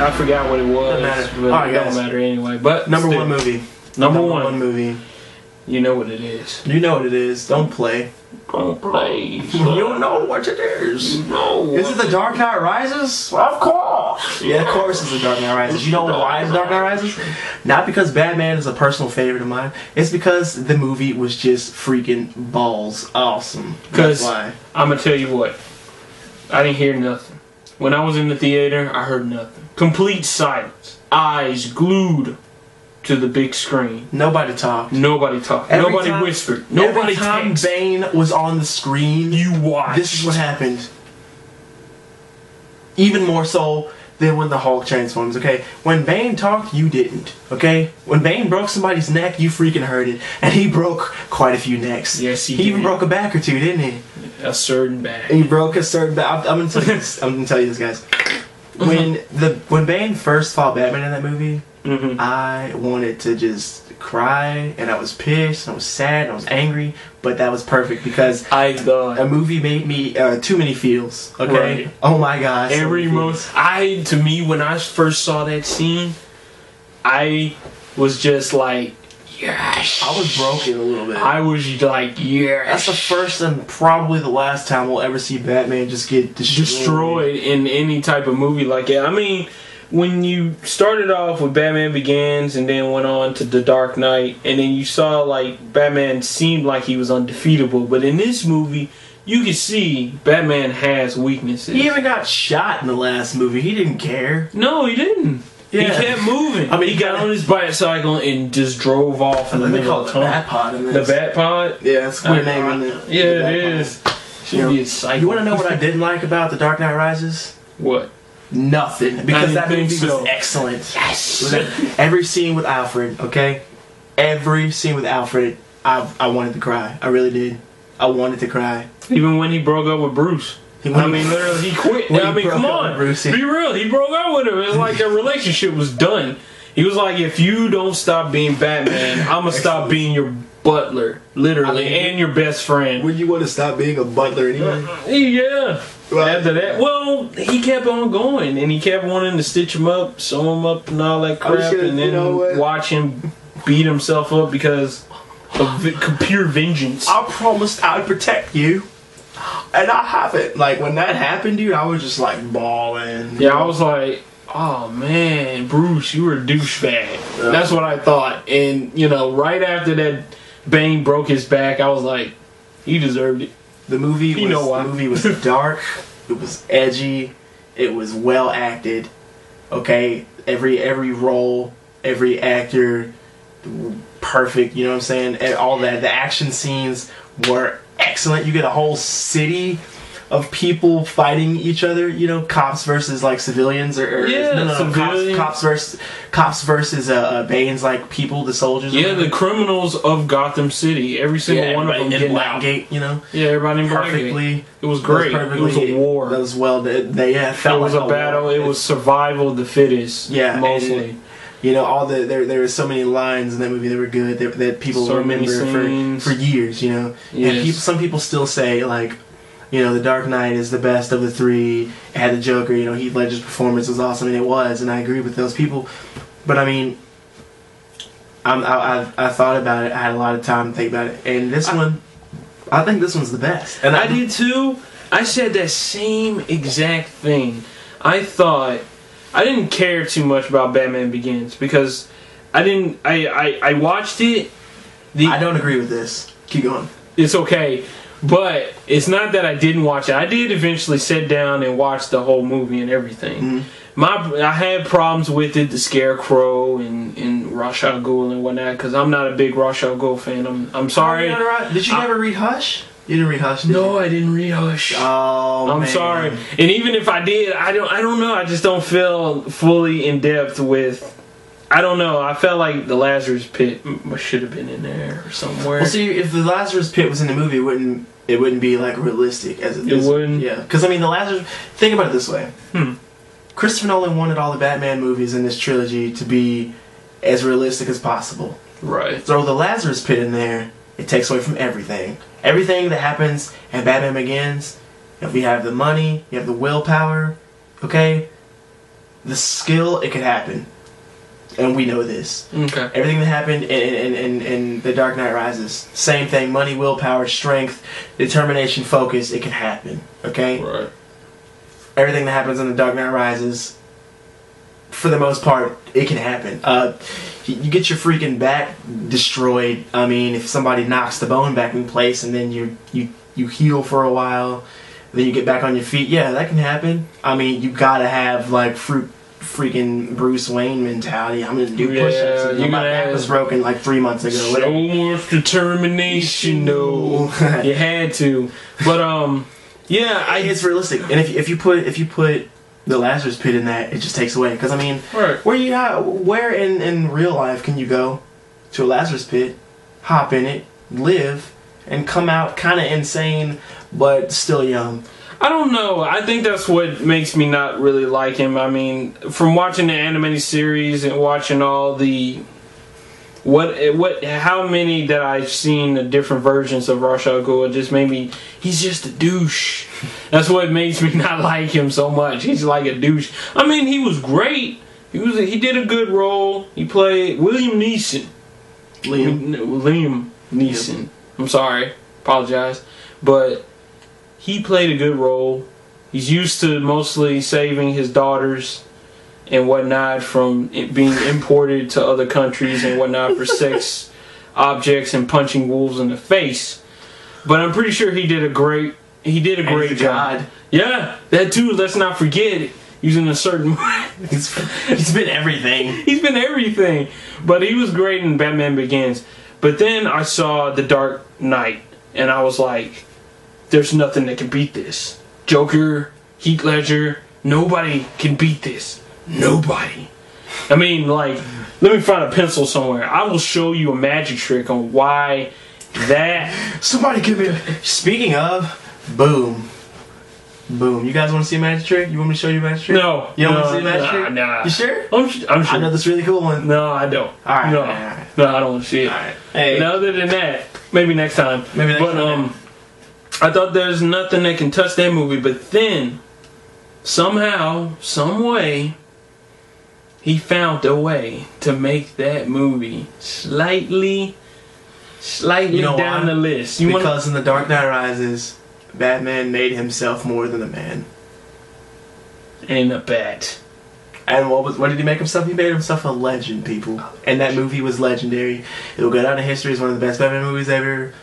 I forgot what it was. Doesn't matter. But Alright, it don't guys. matter anyway. But Number still, one movie. Number one movie. You know what it is. You know what it is. Don't play. Don't play. You don't know what it is. No. Is it The Dark Knight Rises? Of course. Yeah, of course it's The Dark Knight Rises. You know why it's The Dark Knight Rises? Not because Batman is a personal favorite of mine. It's because the movie was just freaking balls awesome. That's why. I'm going to tell you what. I didn't hear nothing. When I was in the theater, I heard nothing. Complete silence. Eyes glued to the big screen. Nobody talked. Nobody talked. Nobody whispered. Every Nobody time texted. Bane was on the screen, You watched. this is what happened. Even more so than when the Hulk transforms, okay? When Bane talked, you didn't, okay? When Bane broke somebody's neck, you freaking heard it. And he broke quite a few necks. Yes, he He even did. broke a back or two, didn't he? A certain bag. He broke a certain back. I'm gonna tell you this. I'm gonna tell you this, guys. When Bane first fought Batman in that movie, I wanted to just cry, and I was pissed, and I was sad, and I was angry, but that was perfect because I thought a movie made me too many feels. Okay, Right. oh my gosh, so every many most feels. to me when I first saw that scene, I was just like, yes. I was broken a little bit. I was like, yes. That's the first and probably the last time we'll ever see Batman just get destroyed in any type of movie like that. I mean, when you started off with Batman Begins and then went on to The Dark Knight, and then you saw like Batman seemed like he was undefeatable, but in this movie you can see Batman has weaknesses. He even got shot in the last movie. He didn't care. No, he didn't. Yeah. He kept moving. I mean, he got on his bicycle and just drove off in the They middle call of it the the tunnel. Bat Pod in The this. Bat Pod? Yeah, that's a weird name, isn't it? Yeah, The it Bat is. Pod. Should be a cycle. You want to know what I didn't like about The Dark Knight Rises? What? Nothing, because I that didn't movie think so. was excellent. Yes. Every scene with Alfred, okay? Every scene with Alfred, I wanted to cry. I really did. I wanted to cry. Even when he broke up with Bruce. Literally, he quit. When he I mean, broke come up on. with Bruce, Be real. He broke up with him. It's like their relationship was done. He was like, if you don't stop being Batman, I'm going to stop being your butler. Literally. And your best friend. When you want to stop being a butler anyway? Yeah. After that, well, he kept on going, and he kept wanting to stitch him up, sew him up, and all that crap, and then watch him beat himself up because of pure vengeance. I promised I'd protect you, and I haven't. Like, when that happened, dude, I was just like bawling. Yeah, I was like, oh man, Bruce, you were a douchebag. Yeah. That's what I thought. And, you know, right after that Bane broke his back, I was like, he deserved it. The movie was dark, it was edgy, it was well acted. Okay, every role, every actor, perfect. You know what I'm saying? And all that. The action scenes were excellent. You get a whole city of people fighting each other. You know, cops versus like civilians, cops versus Bane's like people, the soldiers. Yeah, the criminals of Gotham City. Every single one of them getting out. Blackgate, you know. Yeah, everybody in Blackgate. It was great. It was a war. That was well. It was a battle. It was survival of the fittest. Yeah, mostly. And, you know, there were so many lines in that movie that were good that people remember for years. You know, yes. And some people still say like, you know, The Dark Knight is the best of the three. It had the Joker. You know, Heath Ledger's performance was awesome, and it was, and I agree with those people. But I mean, I thought about it. I had a lot of time to think about it, and I think this one's the best. And I did too. I said that same exact thing. I thought I didn't care too much about Batman Begins because I watched it. I don't agree with this. Keep going. It's okay. But it's not that I didn't watch it. I did eventually sit down and watch the whole movie and everything. Mm-hmm. I had problems with it, the Scarecrow and Ra's al Ghul and whatnot, because I'm not a big Ra's al Ghul fan. I'm sorry. Did you never read Hush? You didn't read Hush, did you? No, I didn't read Hush. Oh, I'm sorry. And even if I did, I don't know. I just don't feel fully in depth with. I don't know. I felt like the Lazarus Pit should have been in there or somewhere. Well, see, if the Lazarus Pit was in the movie, it wouldn't be like realistic as it is. It wouldn't. Yeah, because I mean, the Lazarus. Think about it this way. Christopher Nolan wanted all the Batman movies in this trilogy to be as realistic as possible. Right. Throw the Lazarus Pit in there, it takes away from everything. Everything that happens in Batman Begins. If you have the money, you have the willpower. Okay. the skill, it could happen. And we know this. Okay. Everything that happened in The Dark Knight Rises, same thing. Money, willpower, strength, determination, focus, it can happen. Okay? Right. Everything that happens in The Dark Knight Rises, for the most part, it can happen. You get your freaking back destroyed. I mean, if somebody knocks the bone back in place and then you heal for a while, then you get back on your feet. Yeah, that can happen. I mean, you gotta have like freaking Bruce Wayne mentality. I'm gonna do push-ups. My back was broken like 3 months ago. So much determination, though. You had to, but yeah, it's realistic. And if you put the Lazarus Pit in that, it just takes away. Because I mean, right. Where in real life can you go to a Lazarus Pit, hop in it, live, and come out kind of insane but still young? I don't know. I think that's what makes me not really like him. I mean, from watching the animated series and watching all the how many that I've seen the different versions of Ra's al Ghul, just made me, he's just a douche. That's what makes me not like him so much. He's like a douche. I mean, he was great. He did a good role. He played Liam Neeson. I'm sorry. Apologize. But he played a good role. He's used to mostly saving his daughters and whatnot from being imported to other countries and whatnot for sex objects and punching wolves in the face. But I'm pretty sure he did a great job. God. Yeah, that too. Let's not forget it. Using a certain he's been everything. He's been everything. But he was great in Batman Begins. But then I saw The Dark Knight and I was like, there's nothing that can beat this. Joker, Heath Ledger, nobody can beat this. Nobody. I mean, like, let me find a pencil somewhere. I will show you a magic trick on why that... Somebody give me a... Speaking of, boom. Boom. You guys want to see a magic trick? You want me to show you a magic trick? No. You don't want to see a magic trick? Nah. You sure? I'm sure. I know this really cool one. No, I don't. Alright. No. All right. No, I don't want to see it. Alright. Hey. And other than that, maybe next time. Maybe next time. I thought there's nothing that can touch that movie, but then somehow, some way, he found a way to make that movie slightly down the list. Because in The Dark Knight Rises, Batman made himself more than a man. And a bat. And what did he make himself? He made himself a legend, people. And that movie was legendary. It'll go down in history as one of the best Batman movies ever.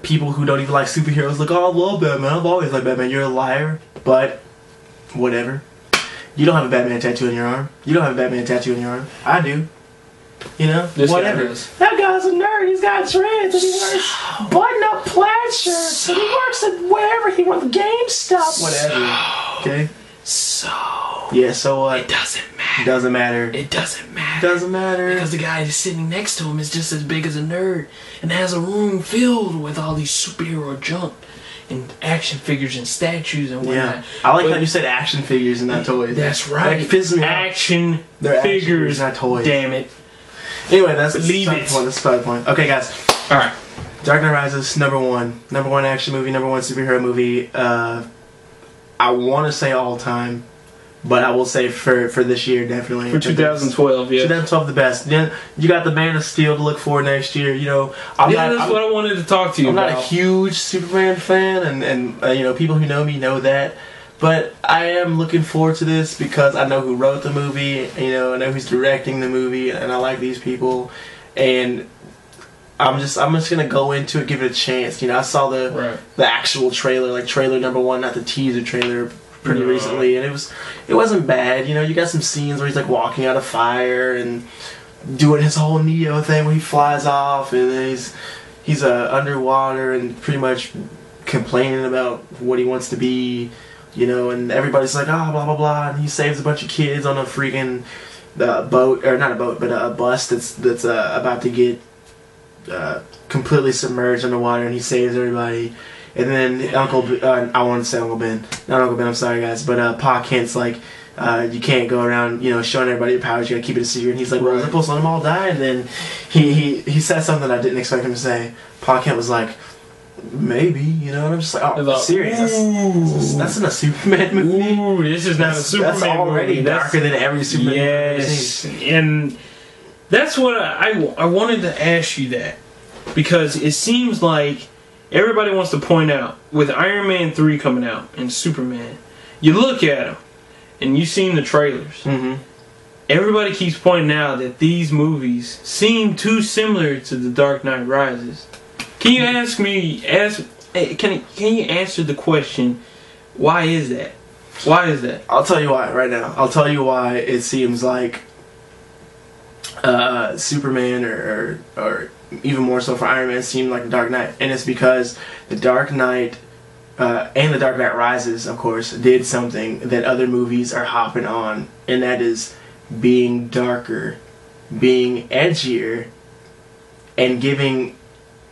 People who don't even like superheroes look, oh, I love Batman. I've always liked Batman. You're a liar. But, whatever. You don't have a Batman tattoo on your arm. You don't have a Batman tattoo on your arm. I do. You know? This whatever. That guy's a nerd. He's got dreads. And he wears button-up plaid shirts. And he works at wherever he wants. GameStop. Whatever. Okay? Yeah, so what? It doesn't matter. Doesn't matter. It doesn't matter. Doesn't matter. Because the guy that's sitting next to him is just as big as a nerd and has a room filled with all these superhero junk and action figures and statues and whatnot. Yeah. I like how you said action figures and not toys. That's right. That pisses me off. Action They're figures, not toys. Damn it. Anyway, that's the Leave starting it. point. That's the starting point. Okay, guys. Alright. Dark Knight Rises, number one action movie, number one superhero movie. I want to say all time, but I will say for this year, definitely. For 2012, yeah. 2012, the best. Then you got the Man of Steel to look for next year. You know, that's what I wanted to talk to you about. I'm not a huge Superman fan, and you know, people who know me know that. But I am looking forward to this because I know who wrote the movie. You know, I know who's directing the movie, and I like these people. And I'm just gonna go into it, give it a chance. You know, I saw the actual trailer, like trailer number one, not the teaser trailer, pretty recently, and it wasn't bad. You know, you got some scenes where he's like walking out of fire and doing his whole Neo thing where he flies off, and then he's underwater and pretty much complaining about what he wants to be. You know, and everybody's like, oh, blah blah blah, and he saves a bunch of kids on a freaking boat, or not a boat, but a bus that's about to get completely submerged underwater, and he saves everybody. And then I wanted to say Uncle Ben, not Uncle Ben, I'm sorry guys, but Pa Kent's like, you can't go around, you know, showing everybody your powers, you gotta keep it a secret. And he's like, well, Zippos, let them all die. And then he said something I didn't expect him to say. Pa Kent was like, maybe, you know, and I'm just like, oh, Like, serious? That's in a Superman movie. Ooh, this is not a Superman That's already movie. darker than every Superman movie I've ever seen. And that's what I wanted to ask you that, because it seems like everybody wants to point out with Iron Man 3 coming out and Superman, you look at them and you've seen the trailers. Mm-hmm. Everybody keeps pointing out that these movies seem too similar to The Dark Knight Rises. Can you can you answer the question, why is that? Why is that? I'll tell you why right now. I'll tell you why it seems like Superman or even more so for Iron Man seemed like The Dark Knight. And it's because The Dark Knight and The Dark Knight Rises, of course, did something that other movies are hopping on, and that is being darker, being edgier, and giving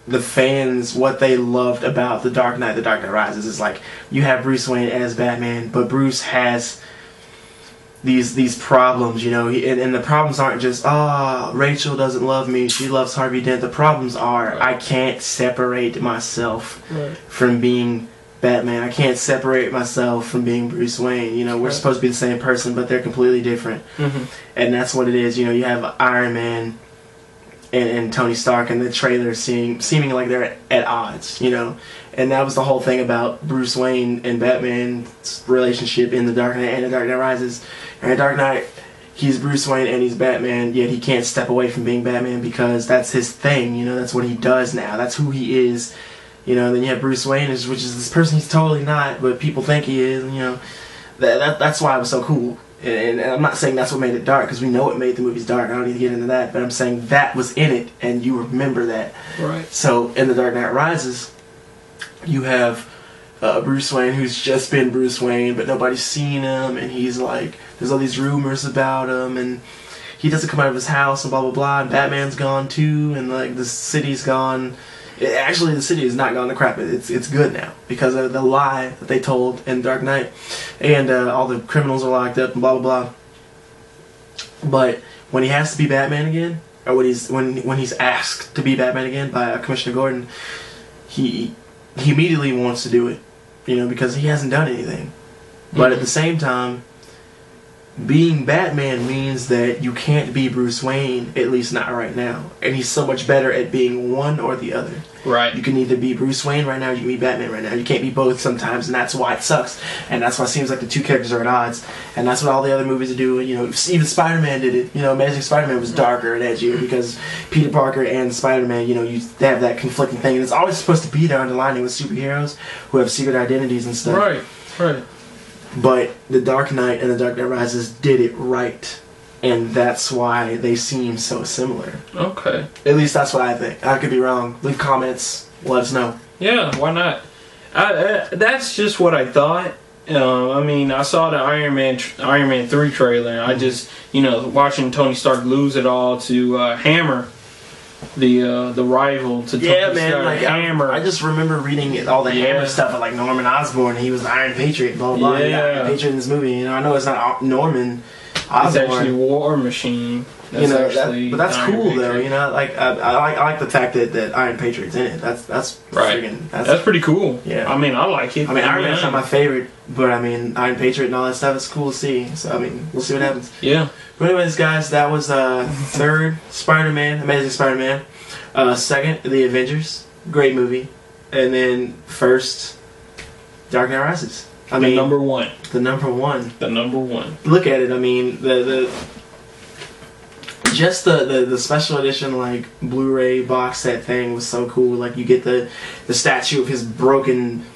the fans what they loved about The Dark Knight Rises. Is like, you have Bruce Wayne as Batman, but Bruce has these problems, you know, and the problems aren't just, Rachel doesn't love me, she loves Harvey Dent. The problems are, I can't separate myself from being Batman. I can't separate myself from being Bruce Wayne. You know, we're supposed to be the same person, but they're completely different. Mm-hmm. And that's what it is. You know, you have Iron Man and Tony Stark in the trailer seeming like they're at odds, you know. And that was the whole thing about Bruce Wayne and Batman's relationship in The Dark Knight and The Dark Knight Rises. And in Dark Knight, he's Bruce Wayne and he's Batman, yet he can't step away from being Batman because that's his thing, you know. That's what he does now. That's who he is. You know, and then you have Bruce Wayne, which is this person he's totally not, but people think he is. And, you know, that's why it was so cool. And I'm not saying that's what made it dark, because we know it made the movies dark. I don't need to get into that. But I'm saying that was in it, and you remember that. Right. So in The Dark Knight Rises, you have Bruce Wayne, who's just been Bruce Wayne, but nobody's seen him, and he's like, there's all these rumors about him, and he doesn't come out of his house, and blah, blah, blah. And Batman's gone, too, and, like, the city's gone. Actually, the city is not gone to crap. It's good now because of the lie that they told in Dark Knight, and all the criminals are locked up and blah blah blah. But when he has to be Batman again, or when he's asked to be Batman again by Commissioner Gordon, he immediately wants to do it, you know, because he hasn't done anything. But at the same time, being Batman means that you can't be Bruce Wayne, at least not right now. And he's so much better at being one or the other. Right. You can either be Bruce Wayne right now, or you can be Batman right now. You can't be both sometimes, and that's why it sucks. And that's why it seems like the two characters are at odds. And that's what all the other movies are doing. You know, even Spider-Man did it. You know, Amazing Spider-Man was darker and edgier because Peter Parker and Spider-Man, you know, they have that conflicting thing. And it's always supposed to be there underlining with superheroes who have secret identities and stuff. Right, right. But The Dark Knight and The Dark Knight Rises did it right. And that's why they seem so similar. Okay. At least that's what I think. I could be wrong. Leave comments. Let us know. Yeah, why not? That's just what I thought. I mean, I saw the Iron Man 3 trailer. And I just, you know, watching Tony Stark lose it all to Hammer, the rival to Tony Stark. Like Hammer. I just remember reading all the Hammer stuff, like Norman Osborn. He was the Iron Patriot. Blah blah blah. Yeah. The Iron Patriot in this movie. You know, I know it's not Norman Osborn. It's actually War Machine. That's, you know, but that's cool Patriot. Though. You know, like I like the fact that Iron Patriot's in it. That's right. Friggin', that's pretty cool. Yeah. I mean, I like it. I mean, Iron Man's not my favorite, but I mean, Iron Patriot and all that stuff is cool to see. So I mean, we'll see what happens. Yeah. But anyways, guys, that was third Spider-Man, Amazing Spider-Man. Second, The Avengers, great movie, and then first, Dark Knight Rises. I mean, number one. The number one. The number one. Look at it. I mean, the special edition like Blu-ray box set thing was so cool. Like you get the statue of his broken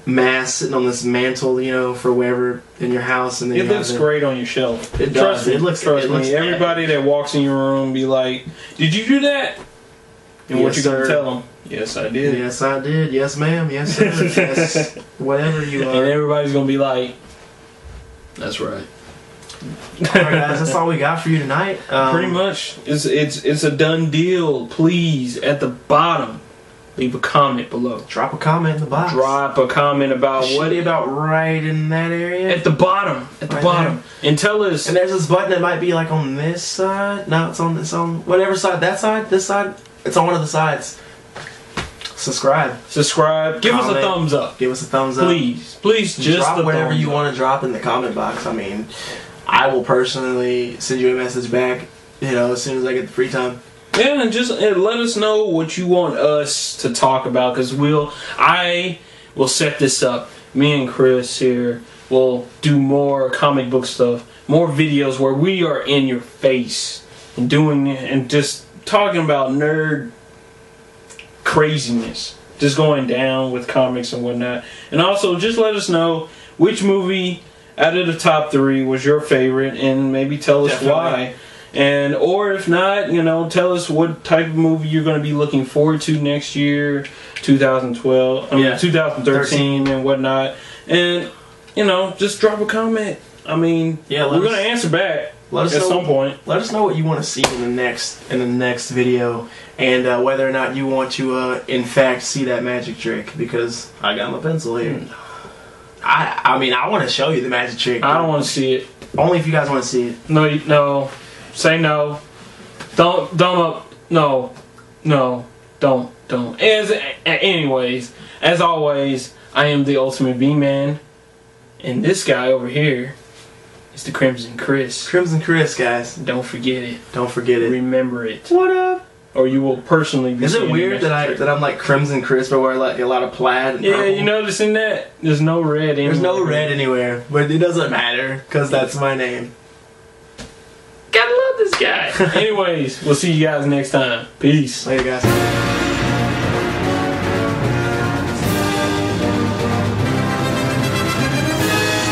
mask sitting on this mantle, you know, for wherever in your house, and then it looks great on your shelf. It does. Trust me. Everybody that walks in your room be like, "Did you do that?" And yes, what you gonna sir. tell them? Yes, I did. Yes, I did. Yes, ma'am. Yes, sir. Yes, whatever you are. And everybody's gonna be like, "That's right." All right, guys. That's all we got for you tonight. Pretty much, it's a done deal. Please, at the bottom, leave a comment below. Drop a comment in the box. Drop a comment about what about right in that area. At the bottom. At the bottom. There. And tell us. And there's this button that might be like on this side. No, it's on whatever side. That side. This side. It's on one of the sides. Subscribe. Give us a Comment. thumbs up. Give us a thumbs up. Please, just drop whatever thumbs you up. want to drop in the comment box. I mean, I will personally send you a message back, as soon as I get the free time. Yeah, and let us know what you want us to talk about, because I will set this up. Me and Chris here will do more comic book stuff, more videos where we are in your face and just talking about nerd craziness, just going down with comics and whatnot. And also, just let us know which movie out of the top 3 was your favorite, and maybe tell us why. And or if not, tell us what type of movie you're going to be looking forward to next year, 2013 and whatnot. And just drop a comment. I mean, we're going to answer back at some point. Let us know what you want to see in the next video, and whether or not you want to in fact see that magic trick, because I got my pencil here. I mean, I want to show you the magic trick. I don't want to see it. Only if you guys want to see it. No. Say no. Don't. No. Don't. Anyways, as always, I am the ultimate B-Man, and this guy over here is the Crimson Chris. Crimson Chris, guys. Don't forget it. Don't forget it. Remember it. What up? Or you will personally be. Is it weird that I'm like Crimson Chris, but wear like a lot of plaid? And purple? You noticing that? There's no red anywhere. There's no red anywhere, but it doesn't matter because that's my name. Gotta love this guy. Anyways, we'll see you guys next time. Peace. Later, guys.